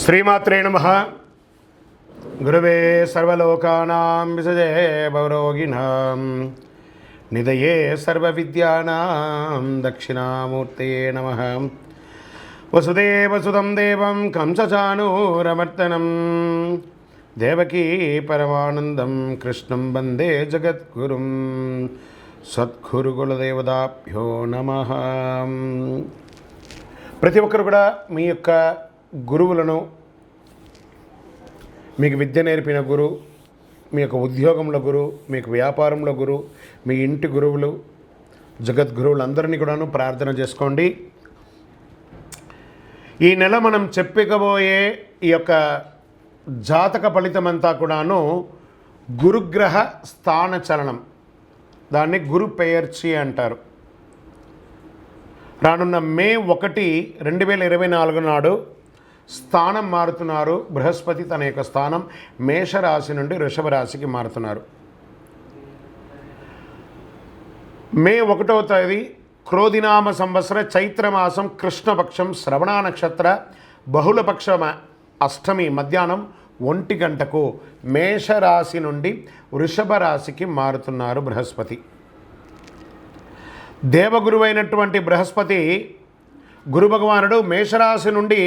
శ్రీమాత్రే నమః. గురవే సర్వలోకానాం విసజే భవరోగిణాం నిదయే సర్వవిద్యానాం దక్షిణామూర్తయే నమః. వసుదేవసుతం దేవం కంసచానూరమర్దనం దేవకీ పరమానందం కృష్ణం వందే జగద్గురుం. సద్గురుకులదేవతాభ్యో నమః. ప్రతి ఒక్కరు కూడా మీ యొక్క గురువులను, మీకు విద్య నేర్పిన గురు, మీ యొక్క ఉద్యోగంలో గురు, మీకు వ్యాపారంలో గురు, మీ ఇంటి గురువులు, జగద్గురువులందరినీ కూడాను ప్రార్థన చేసుకోండి. ఈ నెల మనం చెప్పుకోబోయే ఈ యొక్క జాతక ఫలితమంతా కూడాను గురుగ్రహ స్థాన చలనం, దాన్ని గురు పెయర్చి అంటారు. రానున్న మే 1, 2024 నాడు స్థానం మారుతున్నారు. బృహస్పతి తన యొక్క స్థానం మేషరాశి నుండి వృషభ రాశికి మారుతున్నారు. మే 1వ తేదీ క్రోధినామ సంవత్సర చైత్రమాసం కృష్ణపక్షం శ్రవణ నక్షత్ర బహుళపక్ష అష్టమి మధ్యాహ్నం 1 గంటకు మేషరాశి నుండి వృషభ రాశికి మారుతున్నారు బృహస్పతి. దేవగురువైనటువంటి బృహస్పతి గురు భగవానుడు మేషరాశి నుండి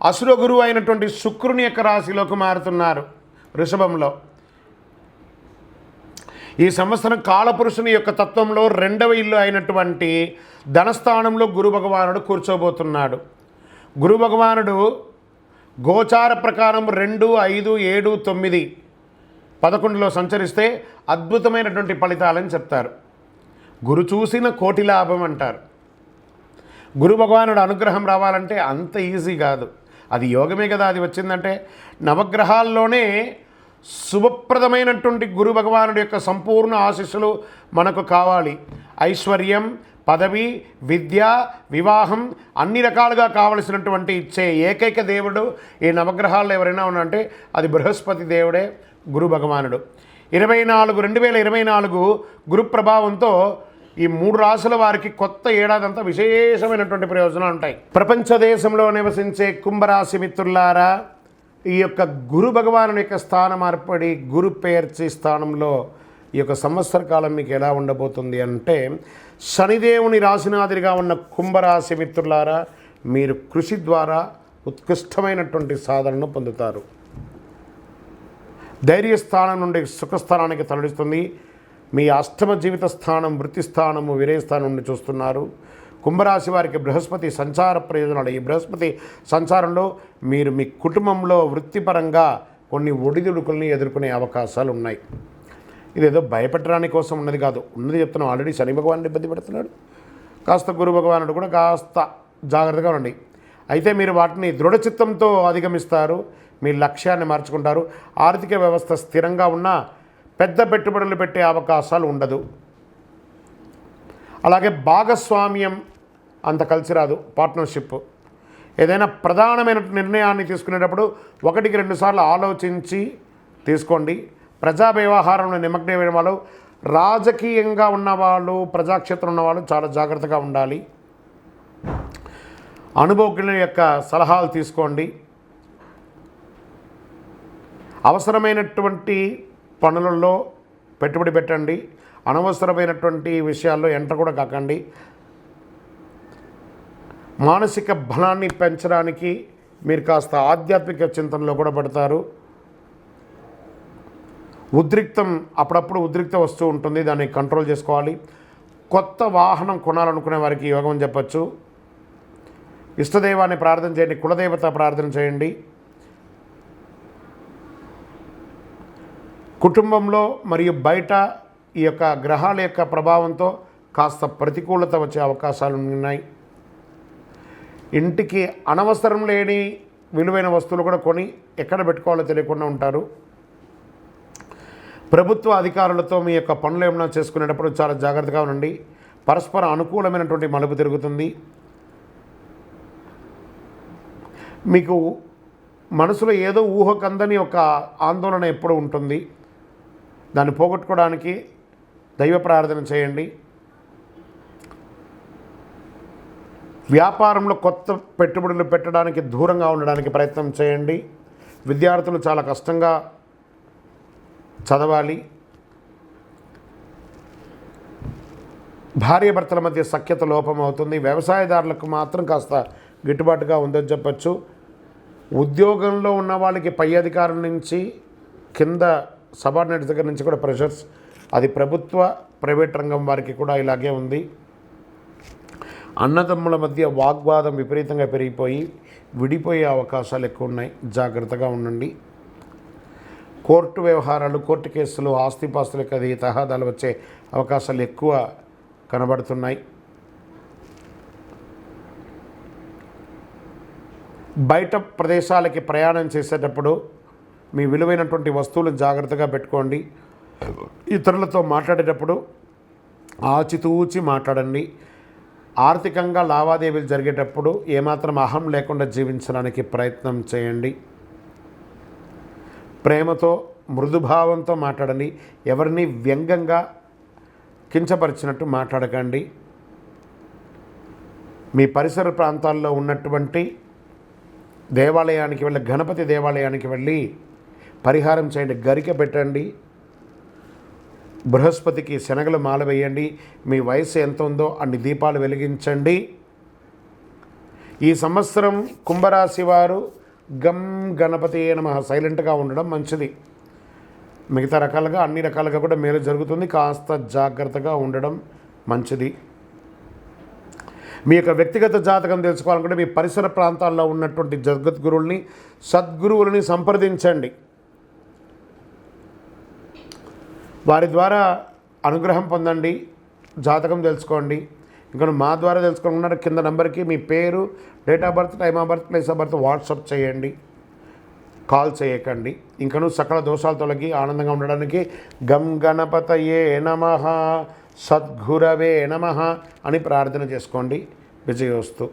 అసుర గురువు అయినటువంటి శుక్రుని యొక్క రాశిలోకి మారుతున్నారు వృషభంలో. ఈ సంవత్సరం కాలపురుషుని యొక్క తత్వంలో 2వ ఇల్లు అయినటువంటి ధనస్థానంలో గురు భగవానుడు కూర్చోబోతున్నాడు. గురు భగవానుడు గోచార ప్రకారం 2, 5, 7, 9, 11లో సంచరిస్తే అద్భుతమైనటువంటి ఫలితాలని చెప్తారు. గురు చూసిన కోటి లాభం అంటారు. గురు భగవానుడు అనుగ్రహం రావాలంటే అంత ఈజీ కాదు, అది యోగమే కదా. అది వచ్చిందంటే నవగ్రహాల్లోనే శుభప్రదమైనటువంటి గురు భగవానుడి యొక్క సంపూర్ణ ఆశీస్సులు మనకు కావాలి. ఐశ్వర్యం, పదవి, విద్య, వివాహం అన్ని రకాలుగా కావలసినటువంటి ఇచ్చే ఏకైక దేవుడు ఈ నవగ్రహాల్లో ఎవరైనా ఉన్నారంటే అది బృహస్పతి దేవుడే, గురు భగవానుడు. 2024 గురు ప్రభావంతో ఈ 3 రాశుల వారికి కొత్త ఏడాదంతా విశేషమైనటువంటి ప్రయోజనాలు ఉంటాయి. ప్రపంచ దేశంలో నివసించే కుంభరాశి మిత్రులారా, ఈ యొక్క గురు భగవాను యొక్క స్థానం ఏర్పడి గురు పెయర్చి స్థానంలో ఈ యొక్క సంవత్సర కాలం మీకు ఎలా ఉండబోతుంది అంటే, శనిదేవుని రాశినాథిగా ఉన్న కుంభరాశి మిత్రులారా, మీరు కృషి ద్వారా ఉత్కృష్టమైనటువంటి సాధనను పొందుతారు. ధైర్యస్థానం నుండి సుఖస్థానానికి తరలిస్తుంది. మీ అష్టమ జీవిత స్థానం, వృత్తి స్థానము, విరయస్థానం నుండి చూస్తున్నారు. కుంభరాశి వారికి బృహస్పతి సంచార ప్రయోజనాలు. ఈ బృహస్పతి సంచారంలో మీరు మీ కుటుంబంలో వృత్తిపరంగా కొన్ని ఒడిదుడుకుల్ని ఎదుర్కొనే అవకాశాలు ఉన్నాయి. ఇదేదో భయపెట్టడానికి కోసం ఉన్నది కాదు, ఉన్నది చెప్తున్నాం. ఆల్రెడీ శని భగవానుడు ఇబ్బంది పెడుతున్నాడు, కాస్త గురు భగవానుడు కూడా కాస్త జాగ్రత్తగా ఉండండి. అయితే మీరు వాటిని దృఢచిత్తంతో అధిగమిస్తారు, మీ లక్ష్యాన్ని మార్చుకుంటారు. ఆర్థిక వ్యవస్థ స్థిరంగా ఉన్నా పెద్ద పెట్టుబడులు పెట్టే అవకాశాలు ఉండదు. అలాగే భాగస్వామ్యం అంత కలిసి రాదు. పార్ట్నర్షిప్ ఏదైనా ప్రధానమైన నిర్ణయాన్ని తీసుకునేటప్పుడు 1కి 2 సార్లు ఆలోచించి తీసుకోండి. ప్రజా వ్యవహారంలో నిమగ్నమైన వాళ్ళు, రాజకీయంగా ఉన్నవాళ్ళు, ప్రజాక్షేత్రం ఉన్నవాళ్ళు చాలా జాగ్రత్తగా ఉండాలి. అనుభవజ్ఞుల యొక్క సలహాలు తీసుకోండి. అవసరమైనటువంటి పనులలో పెట్టుబడి పెట్టండి. అనవసరమైనటువంటి విషయాల్లో ఎంటర్ కూడా కాకండి. మానసిక బలాన్ని పెంచడానికి మీరు కాస్త ఆధ్యాత్మిక చింతనలో కూడా పడతారు. అప్పుడప్పుడు ఉద్రిక్త వస్తూ ఉంటుంది, దాన్ని కంట్రోల్ చేసుకోవాలి. కొత్త వాహనం కొనాలనుకునే వారికి యోగం అని చెప్పచ్చు. ఇష్టదైవాన్ని ప్రార్థన చేయండి, కులదేవత ప్రార్థన చేయండి. కుటుంబంలో మరియు బయట ఈ యొక్క గ్రహాల యొక్క ప్రభావంతో కాస్త ప్రతికూలత వచ్చే అవకాశాలు ఉన్నాయి. ఇంటికి అనవసరం లేని విలువైన వస్తువులు కూడా కొని ఎక్కడ పెట్టుకోవాలో తెలియకుండా ఉంటారు. ప్రభుత్వ అధికారులతో మీ యొక్క పనులు ఏమైనా చేసుకునేటప్పుడు చాలా జాగ్రత్తగా ఉండండి. పరస్పర అనుకూలమైనటువంటి మలుపు తిరుగుతుంది. మీకు మనసులో ఏదో ఊహకందని ఒక ఆందోళన ఎప్పుడు ఉంటుంది. దాన్ని పోగొట్టుకోవడానికి దైవ ప్రార్థన చేయండి. వ్యాపారంలో కొత్త పెట్టుబడులు పెట్టడానికి దూరంగా ఉండడానికి ప్రయత్నం చేయండి. విద్యార్థులు చాలా కష్టంగా చదవాలి. భార్యాభర్తల మధ్య సఖ్యత లోపం అవుతుంది. వ్యవసాయదారులకు మాత్రం కాస్త గిట్టుబాటుగా ఉందని చెప్పచ్చు. ఉద్యోగంలో ఉన్న వాళ్ళకి పై అధికారుల నుంచి కింద సబార్డినేట్స్ దగ్గర నుంచి కూడా ప్రెషర్స్, అది ప్రభుత్వ ప్రైవేట్ రంగం వారికి కూడా ఇలాగే ఉంది. అన్నదమ్ముల మధ్య వాగ్వాదం విపరీతంగా పెరిగిపోయి విడిపోయే అవకాశాలు ఎక్కువ ఉన్నాయి. జాగ్రత్తగా ఉండండి. కోర్టు వ్యవహారాలు, కోర్టు కేసులు, ఆస్తిపాస్తులకు అది తగాదాలు వచ్చే అవకాశాలు ఎక్కువ కనబడుతున్నాయి. బయట ప్రదేశాలకి ప్రయాణం చేసేటప్పుడు మీ విలువైనటువంటి వస్తువులను జాగ్రత్తగా పెట్టుకోండి. ఇతరులతో మాట్లాడేటప్పుడు ఆచితూచి మాట్లాడండి. ఆర్థికంగా లావాదేవీలు జరిగేటప్పుడు ఏమాత్రం అహం లేకుండా జీవించడానికి ప్రయత్నం చేయండి. ప్రేమతో, మృదుభావంతో మాట్లాడండి. ఎవరిని వ్యంగ్యంగా కించపరిచినట్టు మాట్లాడకండి. మీ పరిసర ప్రాంతాల్లో ఉన్నటువంటి దేవాలయానికి వెళ్ళి, గణపతి దేవాలయానికి వెళ్ళి పరిహారం చేయండి. గరిక పెట్టండి. బృహస్పతికి శనగలు మాల వేయండి. మీ వయసు ఎంత ఉందో అన్ని దీపాలు వెలిగించండి. ఈ సంవత్సరం కుంభరాశి వారు గం గణపతి నమః సైలెంట్గా ఉండడం మంచిది. మిగతా రకాలుగా అన్ని రకాలుగా కూడా మేలు జరుగుతుంది. కాస్త జాగ్రత్తగా ఉండడం మంచిది. మీ యొక్క వ్యక్తిగత జాతకం తెలుసుకోవాలనుకుంటే మీ పరిసర ప్రాంతాల్లో ఉన్నటువంటి జగద్గురువుల్ని, సద్గురువులని సంప్రదించండి. వారి ద్వారా అనుగ్రహం పొందండి. జాతకం తెలుసుకోండి. ఇంకా మా ద్వారా తెలుసుకోకుండా కింద నెంబర్కి మీ పేరు, date of birth, time of birth, place of birth WhatsApp చేయండి. కాల్ చేయకండి. ఇంకనూ సకల దోషాలు తొలగి ఆనందంగా ఉండడానికి గం గణపతయే నమః, సద్గురవే నమః అని ప్రార్థన చేసుకోండి. విజయోస్తు.